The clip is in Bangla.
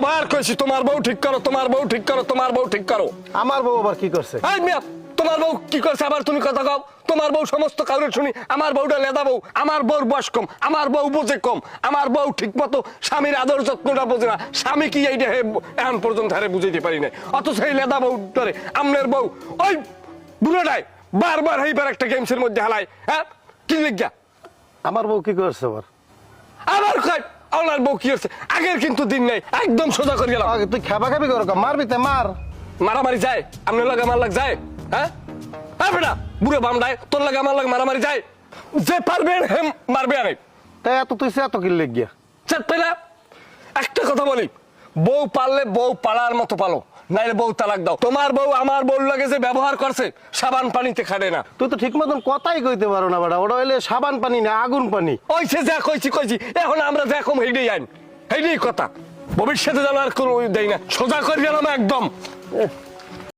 বার কইছি তোমার বউ ঠিক করো, তোমার বউ ঠিক করো, তোমার বউ ঠিক করো। আমার বউ আবার কি করছে? এই মিয়া, তোমার বউ কি করছে আবার তুমি কথা কও? তোমার বউ সমস্ত কাউরে শুনি, আমার বউটা লেদা বউ, আমার বউর বয়স কম, আমার বউ বোঝে কম, আমার বউ ঠিক মতো স্বামীর আদর যত্নটা বোঝে না। স্বামী কি এইটা এখন পর্যন্ত হারে বুঝাইতে পারি না, অথচ এই লেদা বউ ধরে আমনের বউ ওই বুড়োটাই বারবার এইবার একটা গেমসের মধ্যে হালাই। হ্যাঁ কি লিখা? আমার বউ কি করছে আবার? আবার কয় আপনার বউ কি হচ্ছে? আগের কিন্তু দিন নেই, একদম সোজা করে গেলাম। আগে তুই খাবা খাবি কর, মারবি তে মার। মারামারি যায় আপনার লাগে আমার লাগ যায়? হ্যাঁ বেটা বুড়ো বামডায় তোর লাগে আমার লাগে মারামারি যায়? যে পারবে হে মারবে আরে। তাই এত তুই এত কি লেগ গিয়া? চাট পেলা একটা কথা বলি, বউ পারলে বউ পালার মতো পালো, নাইলে বউ তালাক দাও। তোমার বউ আমার বউর লাগে যে ব্যবহার করছে সাবান পানিতে খাটে না। তুই তো ঠিক মতন কথাই কইতে পারো না বেটা, ওটা হইলে সাবান পানি না আগুন পানি। ওই সে যা কইছি কইছি, এখন আমরা যা কম হেডেই আইন, হেডেই কথা। ভবিষ্যতে যেন আর কোনো দেই না, সোজা করে গেলাম একদম।